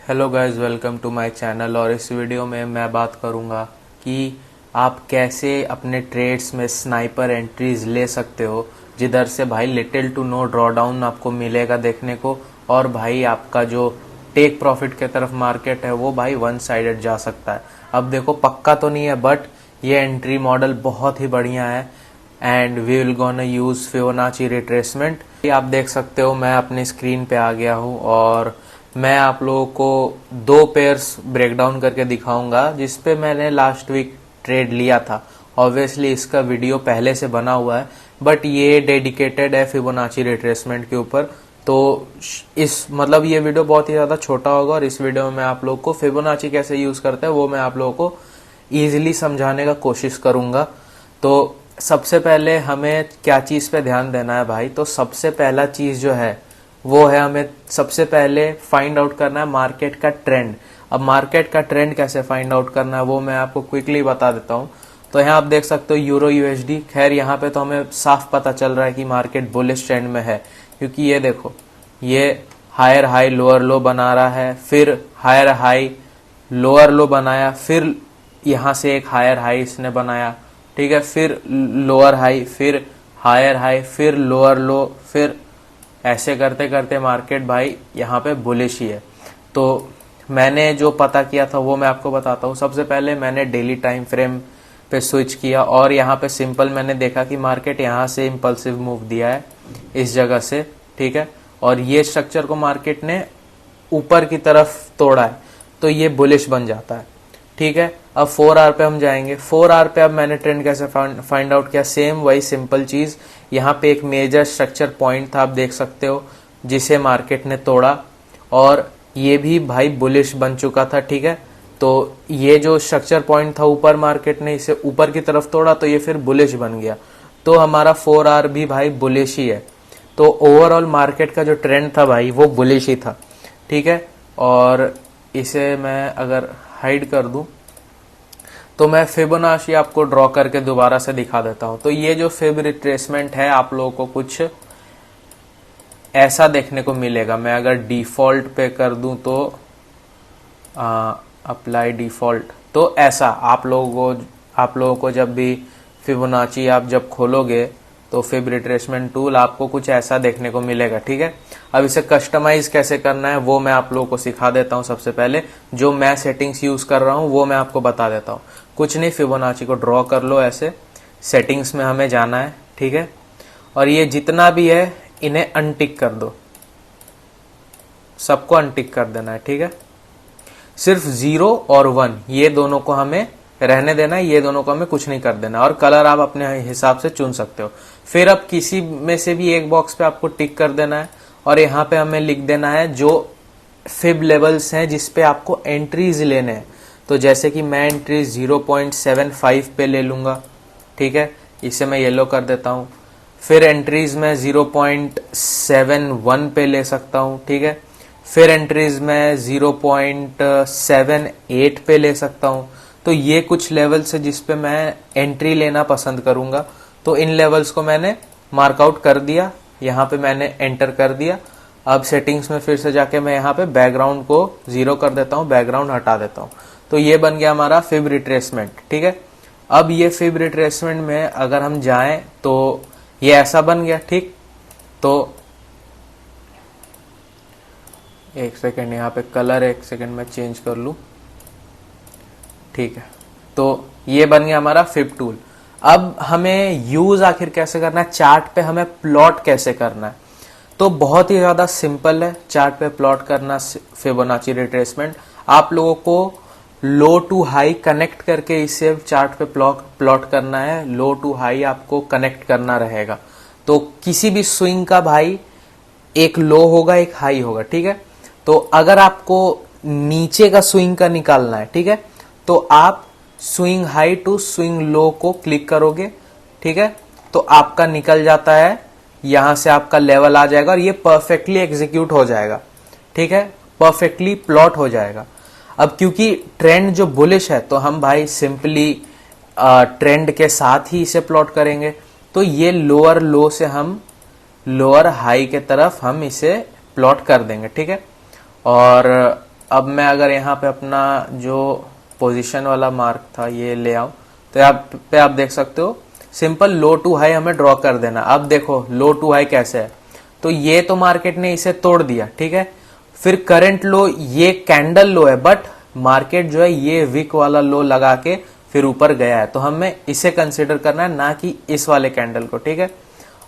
Hello guys, welcome to my channel. और इस video में मैं बात करूंगा कि आप कैसे अपने ट्रेड्स में स्नाइपर एंट्रीज ले सकते हो, जिधर से भाई लिटिल टू नो ड्रॉडाउन आपको मिलेगा देखने को, और भाई आपका जो टेक प्रॉफिट के तरफ मार्केट है वो भाई वन साइडेड जा सकता है। अब देखो, पक्का तो नहीं है, बट ये एंट्री मॉडल बहुत ही बढ़िया है and we will gonna use Fibonacci retracement. आप देख सकते हो मैं अपनी स्क्रीन पे आ गया हूँ और मैं आप लोगों को दो पेयर्स ब्रेकडाउन करके दिखाऊंगा जिसपे मैंने लास्ट वीक ट्रेड लिया था। ऑब्वियसली इसका वीडियो पहले से बना हुआ है, बट ये डेडिकेटेड है फिबोनाची रिट्रेसमेंट के ऊपर। तो इस मतलब ये वीडियो बहुत ही ज़्यादा छोटा होगा और इस वीडियो में मैं आप लोगों को फिबोनाची कैसे यूज़ करते हैं वो मैं आप लोगों को ईजिली समझाने का कोशिश करूंगा। तो सबसे पहले हमें क्या चीज़ पे ध्यान देना है भाई, तो सबसे पहला चीज़ जो है वो है हमें सबसे पहले फाइंड आउट करना है मार्केट का ट्रेंड। अब मार्केट का ट्रेंड कैसे फाइंड आउट करना है वो मैं आपको क्विकली बता देता हूँ। तो यहाँ आप देख सकते हो यूरो यूएसडी। खैर यहाँ पे तो हमें साफ पता चल रहा है कि मार्केट बुलिश ट्रेंड में है, क्योंकि ये देखो, ये हायर हाई लोअर लो बना रहा है, फिर हायर हाई लोअर लो बनाया, फिर यहाँ से एक हायर हाई इसने बनाया, ठीक है, फिर लोअर हाई, फिर हायर हाई, फिर लोअर लो, फिर ऐसे करते करते मार्केट भाई यहाँ पे बुलिश ही है। तो मैंने जो पता किया था वो मैं आपको बताता हूँ। सबसे पहले मैंने डेली टाइम फ्रेम पे स्विच किया और यहाँ पे सिंपल मैंने देखा कि मार्केट यहाँ से इम्पल्सिव मूव दिया है इस जगह से, ठीक है, और ये स्ट्रक्चर को मार्केट ने ऊपर की तरफ तोड़ा है तो ये बुलिश बन जाता है, ठीक है। अब 4 आवर पे हम जाएंगे। 4 आवर पे अब मैंने ट्रेंड कैसे फाइंड आउट किया, सेम वही सिंपल चीज। यहाँ पे एक मेजर स्ट्रक्चर पॉइंट था, आप देख सकते हो, जिसे मार्केट ने तोड़ा और ये भी भाई बुलिश बन चुका था, ठीक है। तो ये जो स्ट्रक्चर पॉइंट था ऊपर, मार्केट ने इसे ऊपर की तरफ तोड़ा तो ये फिर बुलिश बन गया, तो हमारा 4 आवर भी भाई बुलिश ही है। तो ओवरऑल मार्केट का जो ट्रेंड था भाई वो बुलिश ही था, ठीक है। और इसे मैं अगर हाइड कर दूं तो मैं फिबोनाची आपको ड्रॉ करके दोबारा से दिखा देता हूं। तो ये जो फिब रिट्रेसमेंट है आप लोगों को कुछ ऐसा देखने को मिलेगा। मैं अगर डिफॉल्ट पे कर दूं तो अप्लाई डिफॉल्ट, तो ऐसा आप लोगों को जब भी फिबोनाची आप जब खोलोगे तो फिब रिट्रेसमेंट टूल आपको कुछ ऐसा देखने को मिलेगा, ठीक है। अब इसे कस्टमाइज कैसे करना है वो मैं आप लोगों को सिखा देता हूं। सबसे पहले जो मैं सेटिंग्स यूज कर रहा हूं वो मैं आपको बता देता हूं। कुछ नहीं, फिबोनाची को ड्रॉ कर लो ऐसे, सेटिंग्स में हमें जाना है, ठीक है, और ये जितना भी है इन्हें अनटिक कर दो, सबको अनटिक कर देना है, ठीक है। सिर्फ 0 और 1 ये दोनों को हमें रहने देना है, ये दोनों को हमें कुछ नहीं कर देना, और कलर आप अपने हिसाब से चुन सकते हो। फिर अब किसी में से भी एक बॉक्स पे आपको टिक कर देना है और यहाँ पे हमें लिख देना है जो फिब लेवल्स हैं जिसपे आपको एंट्रीज लेने हैं। तो जैसे कि मैं एंट्रीज 0.75 पे ले लूंगा, ठीक है, इसे मैं येलो कर देता हूँ। फिर एंट्रीज में 0.71 पे ले सकता हूँ, ठीक है। फिर एंट्रीज में 0.78 पे ले सकता हूँ। तो ये कुछ लेवल्स है जिसपे मैं एंट्री लेना पसंद करूंगा। तो इन लेवल्स को मैंने मार्कआउट कर दिया, यहाँ पे मैंने एंटर कर दिया। अब सेटिंग्स में फिर से जाके मैं यहाँ पे बैकग्राउंड को 0 कर देता हूँ, बैकग्राउंड हटा देता हूँ। तो ये बन गया हमारा फिब रिट्रेसमेंट, ठीक है। अब ये फिब रिट्रेसमेंट में अगर हम जाएं तो ये ऐसा बन गया, ठीक। तो एक सेकेंड, यहाँ पे कलर एक सेकेंड में चेंज कर लूं, ठीक है। तो ये बन गया हमारा फिब टूल। अब हमें यूज आखिर कैसे करना है, चार्ट पे हमें प्लॉट कैसे करना है, तो बहुत ही ज्यादा सिंपल है चार्ट पे प्लॉट करना फिबोनाची रिट्रेसमेंट। आप लोगों को लो टू हाई कनेक्ट करके इसे चार्ट पे प्लॉट करना है। लो टू हाई आपको कनेक्ट करना रहेगा। तो किसी भी स्विंग का भाई एक लो होगा एक हाई होगा, ठीक है। तो अगर आपको नीचे का स्विंग का निकालना है, ठीक है, तो आप swing high to swing low को क्लिक करोगे, ठीक है, तो आपका निकल जाता है, यहां से आपका लेवल आ जाएगा और ये परफेक्टली एग्जीक्यूट हो जाएगा, ठीक है, परफेक्टली प्लॉट हो जाएगा। अब क्योंकि ट्रेंड जो बुलिश है तो हम भाई सिंपली ट्रेंड के साथ ही इसे प्लॉट करेंगे। तो ये लोअर लो से हम लोअर हाई के तरफ हम इसे प्लॉट कर देंगे, ठीक है। और अब मैं अगर यहाँ पे अपना जो पोजीशन वाला मार्क था ये ले आऊं, तो यहाँ पे आप देख सकते हो सिंपल लो टू हाई हमें ड्रॉ कर देना। अब देखो लो टू हाई कैसे है, तो ये तो मार्केट ने इसे तोड़ दिया, ठीक है। फिर करंट लो, ये कैंडल लो है, बट मार्केट जो है ये विक वाला लो लगा के फिर ऊपर गया है, तो हमें इसे कंसिडर करना है, ना कि इस वाले कैंडल को, ठीक है।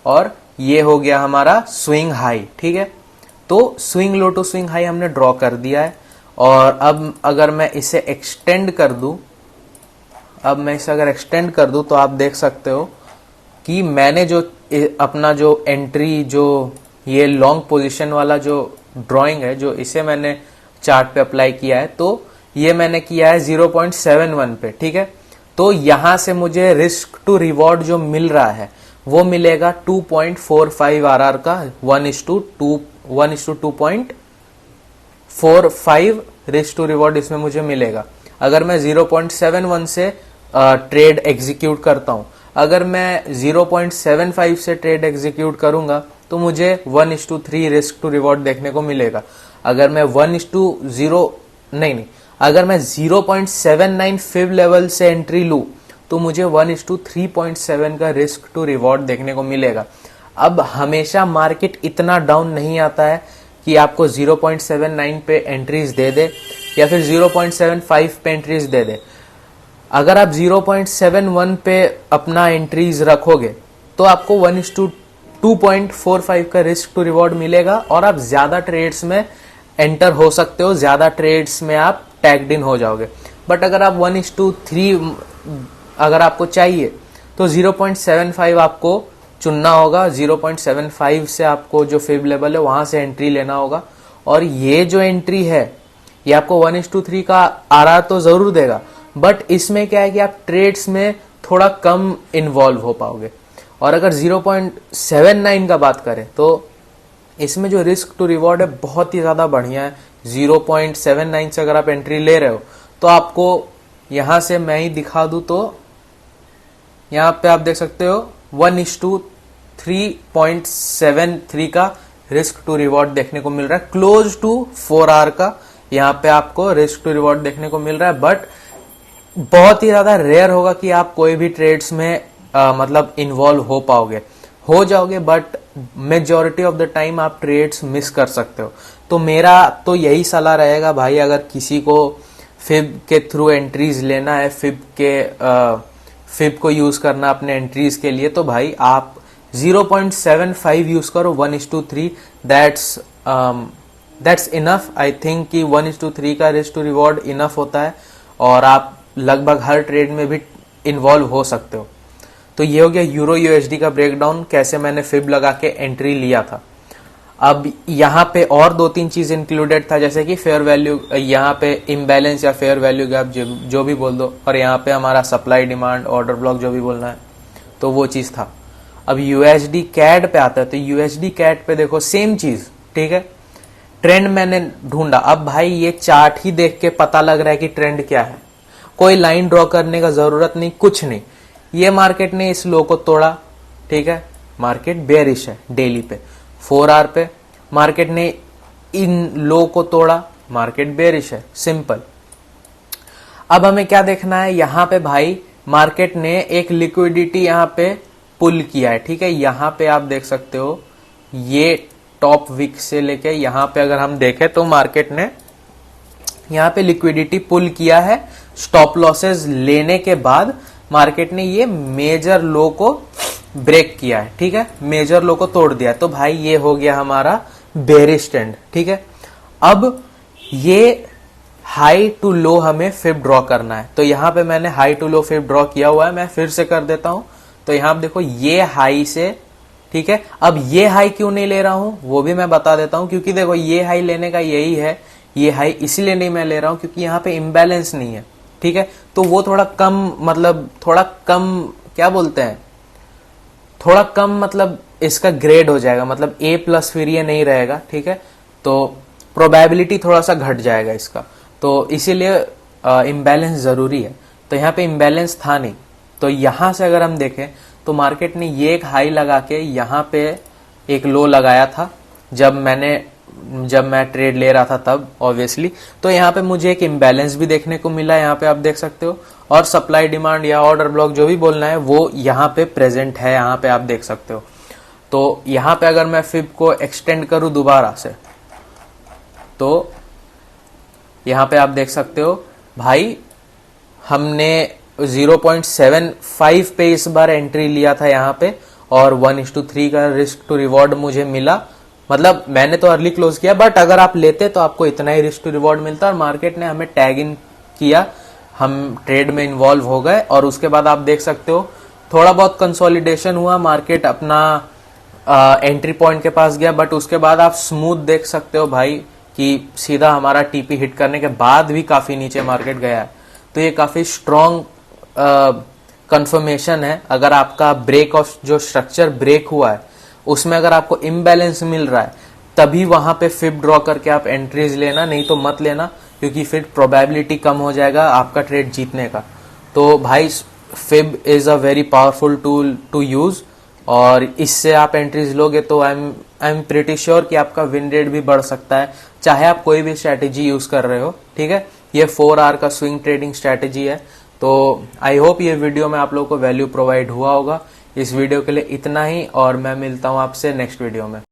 और ये हो गया हमारा स्विंग हाई, ठीक है। तो swing low to swing high हमने ड्रॉ कर दिया है। और अब अगर मैं इसे एक्सटेंड कर दूं, तो आप देख सकते हो कि मैंने जो अपना जो एंट्री, जो ये लॉन्ग पोजीशन वाला जो ड्राइंग है, जो इसे मैंने चार्ट पे अप्लाई किया है, तो ये मैंने किया है 0.71 पे, ठीक है। तो यहां से मुझे रिस्क टू रिवॉर्ड जो मिल रहा है वो मिलेगा 2.45 आरआर का 1:2.45 रिस्क टू रिवॉर्ड इसमें मुझे मिलेगा अगर मैं 0.71 से ट्रेड एग्जीक्यूट करता हूं। अगर मैं 0.75 से ट्रेड एग्जीक्यूट करूंगा तो मुझे 1:3 रिस्क टू रिवॉर्ड देखने को मिलेगा। अगर मैं 0.79 फिब लेवल से एंट्री लूं तो मुझे 1:3.7 का रिस्क टू रिवॉर्ड देखने को मिलेगा। अब हमेशा मार्केट इतना डाउन नहीं आता है कि आपको 0.79 पे एंट्रीज दे दे या फिर 0.75 पे एंट्रीज दे दे। अगर आप 0.71 पे अपना एंट्रीज रखोगे तो आपको 1:2.45 का रिस्क टू रिवॉर्ड मिलेगा और आप ज्यादा ट्रेड्स में एंटर हो सकते हो, ज्यादा ट्रेड्स में आप टैग्ड इन हो जाओगे। बट अगर आप 1:3 अगर आपको चाहिए तो 0.75 आपको चुनना होगा। 0.75 से आपको जो फिब लेवल है वहां से एंट्री लेना होगा। और ये जो एंट्री है ये आपको 1:3 का आरआर तो जरूर देगा, बट इसमें क्या है कि आप ट्रेड्स में थोड़ा कम इन्वॉल्व हो पाओगे। और अगर 0.79 का बात करें तो इसमें जो रिस्क टू रिवॉर्ड है बहुत ही ज्यादा बढ़िया है। 0.79 से अगर आप एंट्री ले रहे हो तो आपको यहां से मैं ही दिखा दूं तो यहां पे आप देख सकते हो 1:3.73 का रिस्क टू रिवॉर्ड देखने को मिल रहा है। क्लोज टू 4 आवर का यहाँ पे आपको रिस्क टू रिवॉर्ड देखने को मिल रहा है। बट बहुत ही ज्यादा रेयर होगा कि आप कोई भी ट्रेड्स में मतलब इन्वॉल्व हो पाओगे, हो जाओगे, but majority of the time आप ट्रेड्स मिस कर सकते हो। तो मेरा तो यही सलाह रहेगा भाई, अगर किसी को फिब के थ्रू एंट्रीज लेना है, फिब को यूज करना अपने एंट्रीज के लिए, तो भाई आप 0.75 यूज करो 1:3। That's enough. आई थिंक कि 1:3 का रिस्क टू रिवॉर्ड इनफ होता है और आप लगभग हर ट्रेड में भी इन्वॉल्व हो सकते हो। तो ये हो गया यूरो यूएसडी का ब्रेकडाउन, कैसे मैंने फिब लगा के एंट्री लिया था। अब यहाँ पे और 2-3 चीज इंक्लूडेड था, जैसे कि फेयर वैल्यू, यहाँ पे इम्बैलेंस या फेयर वैल्यू गैप जो भी बोल दो, और यहाँ पे हमारा सप्लाई डिमांड ऑर्डर ब्लॉक जो भी बोलना है, तो वो चीज था। अब यूएसडी कैड पे आता है, तो यूएसडी कैड पे देखो सेम चीज, ठीक है। ट्रेंड मैंने ढूंढा। अब भाई ये चार्ट ही देख के पता लग रहा है कि ट्रेंड क्या है, कोई लाइन ड्रॉ करने का जरूरत नहीं, कुछ नहीं। ये मार्केट ने इस लो को तोड़ा, ठीक है, मार्केट बेरिश है डेली पे। 4 आवर पे मार्केट ने इन लो को तोड़ा, मार्केट बेरिश है, सिंपल। अब हमें क्या देखना है, यहां पे भाई मार्केट ने एक लिक्विडिटी यहां पे पुल किया है, ठीक है। यहां पे आप देख सकते हो ये टॉप विक से लेके यहां पे अगर हम देखें तो मार्केट ने यहां पे लिक्विडिटी पुल किया है। स्टॉप लॉसेस लेने के बाद मार्केट ने ये मेजर लो को ब्रेक किया है, ठीक है, मेजर लो को तोड़ दिया। तो भाई ये हो गया हमारा बेरिश ट्रेंड, ठीक है। अब ये हाई टू लो हमें फिब ड्रॉ करना है, तो यहां पे मैंने high to low fib draw किया हुआ है, मैं फिर से कर देता हूं। तो यहां देखो ये हाई से, ठीक है। अब ये हाई क्यों नहीं ले रहा हूं वो भी मैं बता देता हूं, क्योंकि देखो ये हाई लेने का यही है, ये हाई इसलिए नहीं मैं ले रहा हूं क्योंकि यहां पे इम्बैलेंस नहीं है, ठीक है। तो वो थोड़ा कम, मतलब थोड़ा कम, क्या बोलते हैं, थोड़ा कम, मतलब इसका ग्रेड हो जाएगा, मतलब A+ फिर ये नहीं रहेगा, ठीक है। तो प्रोबेबिलिटी थोड़ा सा घट जाएगा इसका, तो इसीलिए इम्बैलेंस जरूरी है। तो यहाँ पे इम्बैलेंस था नहीं, तो यहां से अगर हम देखें तो मार्केट ने ये एक हाई लगा के यहाँ पे एक लो लगाया था। जब मैंने जब मैं ट्रेड ले रहा था तब ऑब्वियसली। तो यहाँ पे मुझे एक इम्बैलेंस भी देखने को मिला, यहाँ पे आप देख सकते हो, और सप्लाई डिमांड या ऑर्डर ब्लॉक जो भी बोलना है वो यहाँ पे प्रेजेंट है, यहाँ पे आप देख सकते हो। तो यहाँ पे अगर मैं फिब को एक्सटेंड करूं दोबारा से, तो यहाँ पे आप देख सकते हो भाई हमने 0.75 पे इस बार एंट्री लिया था यहाँ पे, और 1:3 का रिस्क टू रिवॉर्ड मुझे मिला। मतलब मैंने तो अर्ली क्लोज किया, बट अगर आप लेते तो आपको इतना ही रिस्क टू रिवॉर्ड मिलता, और मार्केट ने हमें टैग इन किया, हम ट्रेड में इन्वॉल्व हो गए, और उसके बाद आप देख सकते हो थोड़ा बहुत कंसोलिडेशन हुआ, मार्केट अपना एंट्री पॉइंट के पास गया, बट उसके बाद आप स्मूथ देख सकते हो भाई कि सीधा हमारा टीपी हिट करने के बाद भी काफी नीचे मार्केट गया है। तो ये काफी स्ट्रॉन्ग कंफर्मेशन है। अगर आपका ब्रेक ऑफ जो स्ट्रक्चर ब्रेक हुआ है उसमें अगर आपको इम्बैलेंस मिल रहा है, तभी वहां पे फिब ड्रॉ करके आप एंट्रीज लेना, नहीं तो मत लेना, क्योंकि फिर प्रोबेबिलिटी कम हो जाएगा आपका ट्रेड जीतने का। तो भाई fib is a very powerful tool to use, और इससे आप एंट्रीज लोगे तो आई एम प्रिटी श्योर कि आपका विन रेट भी बढ़ सकता है, चाहे आप कोई भी स्ट्रैटेजी यूज कर रहे हो। ठीक है, ये 4 आवर का स्विंग ट्रेडिंग स्ट्रैटेजी है। तो आई होप ये वीडियो में आप लोगों को वैल्यू प्रोवाइड हुआ होगा। इस वीडियो के लिए इतना ही, और मैं मिलता हूं आपसे नेक्स्ट वीडियो में।